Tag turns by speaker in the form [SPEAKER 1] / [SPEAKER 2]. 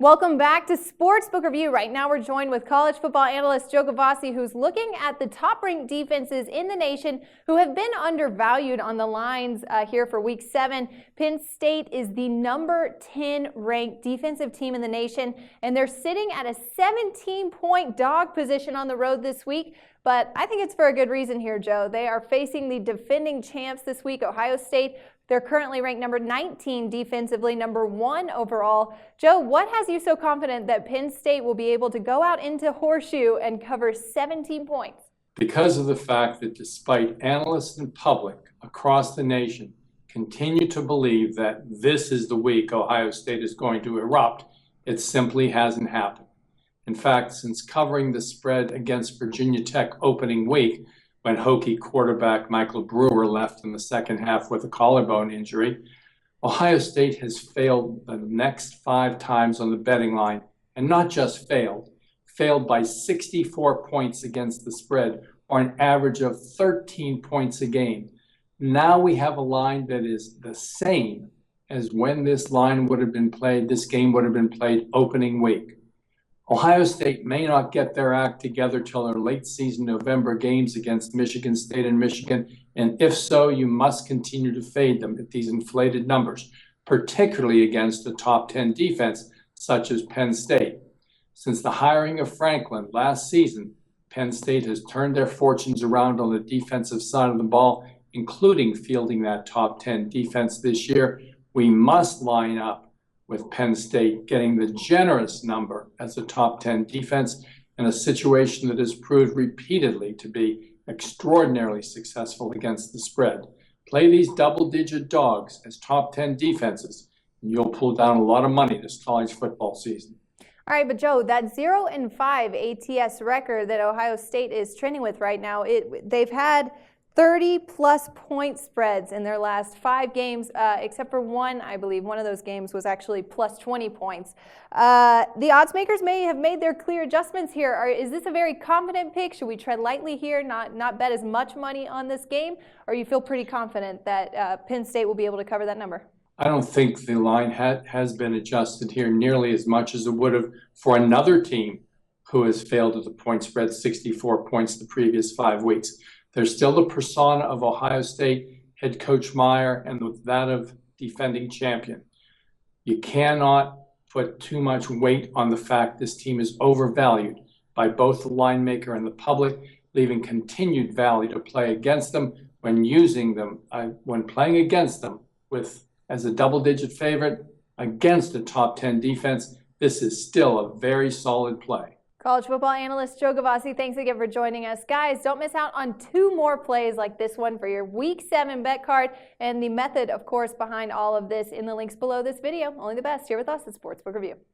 [SPEAKER 1] Welcome back to Sportsbook Review. Right now we're joined with college football analyst Joe Gavassi, who's looking at the top-ranked defenses in the nation who have been undervalued on the lines here for Week 7. Penn State is the number 10 ranked defensive team in the nation, and they're sitting at a 17-point dog position on the road this week. But I think it's for a good reason here, Joe. They are facing the defending champs this week, Ohio State. They're currently ranked number 19 defensively, number 1 overall. Joe, what has you so confident that Penn State will be able to go out into Horseshoe and cover 17 points?
[SPEAKER 2] Because of the fact that despite analysts and public across the nation continue to believe that this is the week Ohio State is going to erupt, it simply hasn't happened. In fact, since covering the spread against Virginia Tech opening week, when Hokie quarterback Michael Brewer left in the second half with a collarbone injury, Ohio State has failed the next 5 times on the betting line, and not just failed by 64 points against the spread, or an average of 13 points a game. Now we have a line that is the same as when this game would have been played opening week. Ohio State may not get their act together till their late season November games against Michigan State and Michigan, and if so, you must continue to fade them at these inflated numbers, particularly against a top 10 defense such as Penn State. Since the hiring of Franklin last season, Penn State has turned their fortunes around on the defensive side of the ball, including fielding that top 10 defense this year. We must line up with Penn State getting the generous number as a top 10 defense in a situation that has proved repeatedly to be extraordinarily successful against the spread. Play these double-digit dogs as top 10 defenses, and you'll pull down a lot of money this college football season.
[SPEAKER 1] All right, but Joe, that 0-5 ATS record that Ohio State is trending with right now, they've had 30-plus point spreads in their last 5 games, except for one, I believe. One of those games was actually plus 20 points. The odds makers may have made their clear adjustments here. Is this a very confident pick? Should we tread lightly here, not bet as much money on this game? Or you feel pretty confident that Penn State will be able to cover that number?
[SPEAKER 2] I don't think the line has been adjusted here nearly as much as it would have for another team who has failed at the point spread 64 points the previous 5 weeks. There's still the persona of Ohio State head coach Meyer and with that of defending champion. You cannot put too much weight on the fact this team is overvalued by both the line maker and the public, leaving continued value to play against them when playing against them as a double-digit favorite against a top 10 defense. This is still a very solid play.
[SPEAKER 1] College football analyst Joe Gavassi, thanks again for joining us. Guys, don't miss out on 2 more plays like this one for your Week 7 bet card, and the method, of course, behind all of this in the links below this video. Only the best here with us at Sportsbook Review.